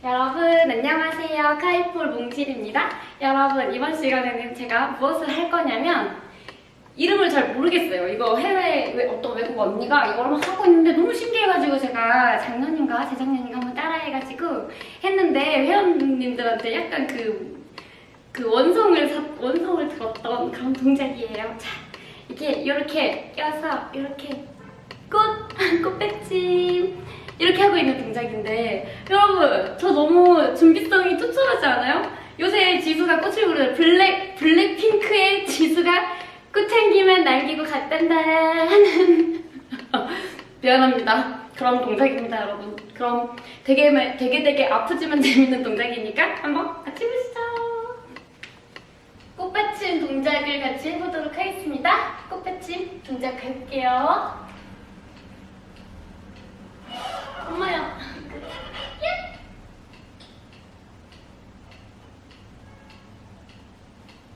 여러분 안녕하세요. 카이폴 몽실입니다. 여러분 이번 시간에는 제가 무엇을 할 거냐면 이름을 잘 모르겠어요. 이거 해외 어떤 외국 언니가 이걸 하고 있는데 너무 신기해가지고 제가 작년인가 재작년인가 한번 따라해가지고 했는데 회원님들한테 약간 그 원성을 들었던 그런 동작이에요. 자, 이렇게 껴서 이렇게 꽃배침 이렇게 하고 있는 동작인데 여러분 저 너무 준비성이 투철하지 않아요? 요새 지수가 꽃을 부르는 블랙핑크의 지수가 꽃향기만 날기고 갔단다 하는 미안합니다. 그런 동작입니다 여러분. 그럼 되게 아프지만 재밌는 동작이니까 한번 같이 보시죠. 꽃받침 동작을 같이 해보도록 하겠습니다. 꽃받침 동작 해볼게요. 엄마야.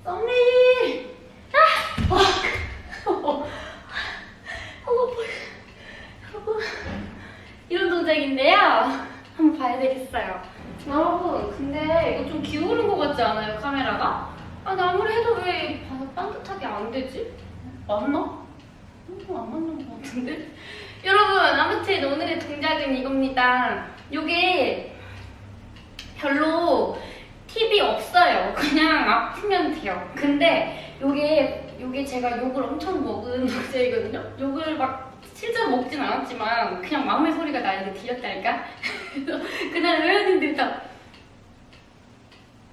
썸네일. 이런 동작인데요. 한번 봐야 되겠어요. 여러분, 근데 이거 좀 기울은 것 같지 않아요, 카메라가? 아니, 아무리 해도 왜 반듯하게 안 되지? 맞나? 안 맞는 것 같은데? 여러분, 아무튼 오늘의 동작은 이겁니다. 요게 별로 팁이 없어요. 그냥 아프면 돼요. 근데 요게 제가 욕을 엄청 먹은 동작이거든요. 욕을 막 실제로 먹진 않았지만 그냥 마음의 소리가 나에게 들렸달까? 그날 회원님들이 다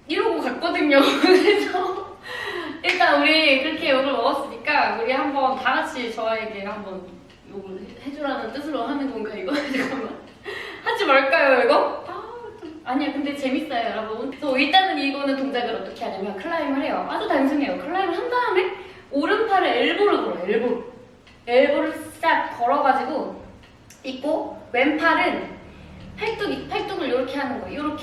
이러고 갔거든요. 그래서 일단 우리 그렇게 욕을 먹었으니까 우리 한번 다 같이 저에게 한번 욕을 해주라는 뜻으로 하는 건가 이거? 잠깐만. 하지 말까요 이거? 아니야 근데 재밌어요 여러분. 그래서 일단은 이거는 동작을 어떻게 하냐면 클라임을 해요. 아주 단순해요. 클라임을 한 다음에 오른팔을 엘보로 걸어요. 엘보를 싹 걸어가지고 있고 왼팔은 팔뚝을 이렇게 하는 거예요.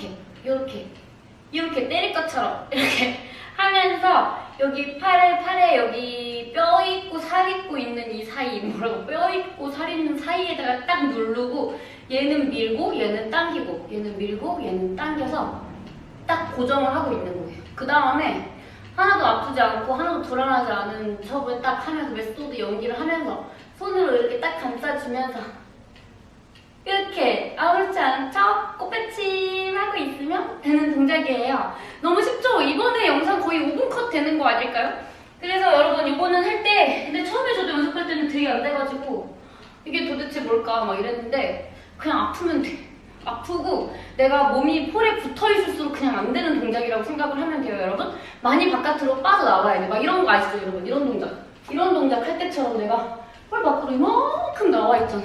이렇게 때릴 것처럼 이렇게 하면서 여기 팔에 여기 뼈 있고 살 있고 있는 이 사이 뼈 있고 살 있는 사이에다가 딱 누르고 얘는 밀고 얘는 당기고 얘는 밀고 얘는 당겨서 딱 고정을 하고 있는 거예요. 그 다음에 하나도 아프지 않고 하나도 불안하지 않은 척을 딱 하면서 메소드 연기를 하면서 손으로 이렇게 딱 감싸주면서 이렇게 아무렇지 않은 척 꽃받침 하고 있으면 되는 동작이에요. 너무 쉽죠? 이번에 영상 거의 5분 컷 되는 거 아닐까요? 그래서 여러분 이거는 할 때 근데 처음에 저도 연습할 때는 되게 안 돼가지고 이게 도대체 뭘까 막 이랬는데 그냥 아프면 돼. 아프고 내가 몸이 폴에 붙어있을수록 그냥 안 되는 동작이라고 생각을 하면 돼요 여러분. 많이 바깥으로 빠져나와야 돼. 막 이런 거 아시죠 여러분? 이런 동작 할 때처럼 내가 폴 밖으로 이만큼 나와 있잖아.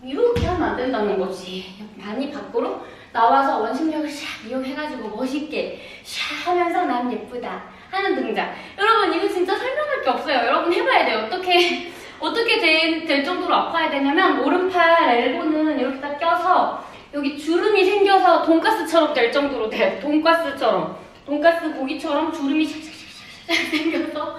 이렇게 하면 안 된다는 거지. 많이 밖으로 나와서 원심력을 샥 이용해가지고 멋있게 샥 하면서 난 예쁘다 하는 동작. 여러분 이거 진짜 설명할 게 없어요. 여러분 해봐야 돼요. 어떻게 될 정도로 아파야 되냐면 오른팔 엘보는 이렇게 딱 껴서 여기 주름이 생겨서 돈가스처럼 될 정도로 돼요. 돈가스 고기처럼 주름이 샥샥샥샥 생겨서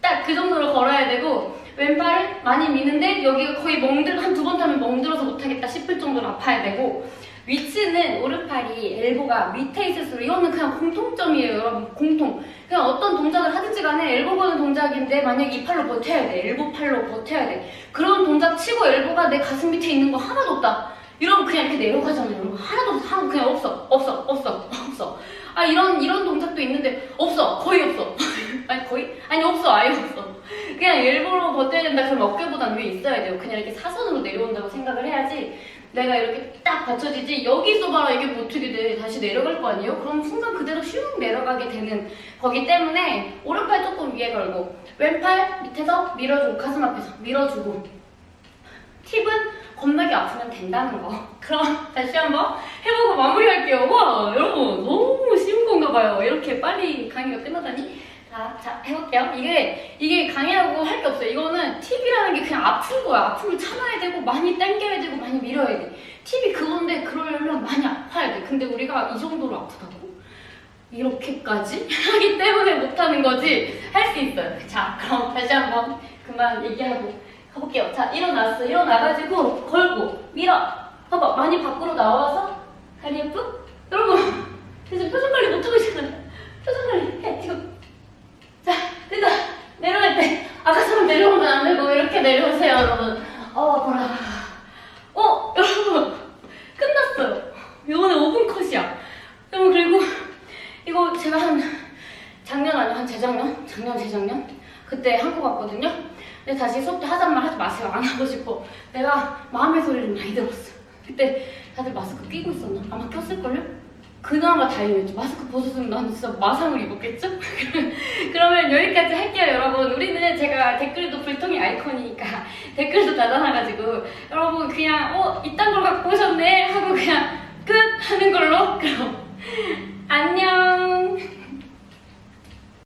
딱 그 정도로 걸어야 되고 왼팔을 많이 미는데 여기가 거의 한 두 번 타면 멍들어서 못하겠다 싶을 정도로 아파야 되고 위치는 오른팔이 엘보가 밑에 있을수록 이거는 그냥 공통점이에요 여러분. 공통. 그냥 어떤 동작을 하든지 간에 엘보 거는 동작인데 만약에 이 팔로 버텨야 돼. 엘보 팔로 버텨야 돼. 그런 동작 치고 엘보가 내 가슴 밑에 있는 거 하나도 없다. 이러면 그냥 이렇게 내려가잖아요 여러분. 하나도 그냥 없어. 아 이런 동작도 있는데 없어. 거의 없어. 아니 없어. 아예 없어. 그냥 엘보로 버텨야 된다 그러면 어깨보단 위에 있어야 돼요. 그냥 이렇게 사선으로 내려온다고 생각을 해야지 내가 이렇게 딱 받쳐지지. 여기서 봐라 이게 뭐 어떻게 돼. 다시 내려갈 거 아니에요? 그럼 순간 그대로 슝 내려가게 되는 거기 때문에 오른팔 조금 위에 걸고 왼팔 밑에서 밀어주고 가슴 앞에서 밀어주고 팁은 겁나게 아프면 된다는 거. 그럼 다시 한번 해보고 마무리할게요. 와 여러분 너무 쉬운 건가 봐요. 이렇게 빨리 강의가 끝나다니. 자 해볼게요. 이게 강의하고 할 게 없어요. 이거는 팁이라는 게 그냥 아픈 거야. 아픔을 참아야 되고 많이 당겨야 되고 많이 밀어야 돼. 팁이 그건데 그러려면 많이 아파야 돼. 근데 우리가 이 정도로 아프다고? 이렇게까지 하기 때문에 못하는 거지. 할 수 있어요. 자 그럼 다시 한번 그만 얘기하고 가볼게요. 자 일어나가지고 걸고 밀어. 봐봐 많이 밖으로 나와서 다리 예쁘? 여러분 지금 표정 관리 못하고 있잖아요. 표정 관리 해 지금. 자 됐다. 내려갈 때 아까처럼 내려오면 안 되고 이렇게 내려오세요 여러분. 보라. 여러분 끝났어요. 이번에 5분 컷이야. 여러분 그리고 이거 제가 한 재작년? 재작년? 그때 한국 왔거든요. 근데 다시 수업 때 하자는 말 하지 마세요. 안 하고 싶어. 내가 마음의 소리를 많이 들었어. 그때 다들 마스크 끼고 있었나? 아마 꼈을걸요? 그나마 다행이었죠. 마스크 벗었으면 나는 진짜 마상을 입었겠죠? 그러면 여기까지 할게요 여러분. 우리는 제가 댓글도 불통의 아이콘이니까 댓글도 달아놔가지고 여러분 그냥 이딴 걸 갖고 오셨네 하고 그냥 끝 하는 걸로. 그럼 안녕.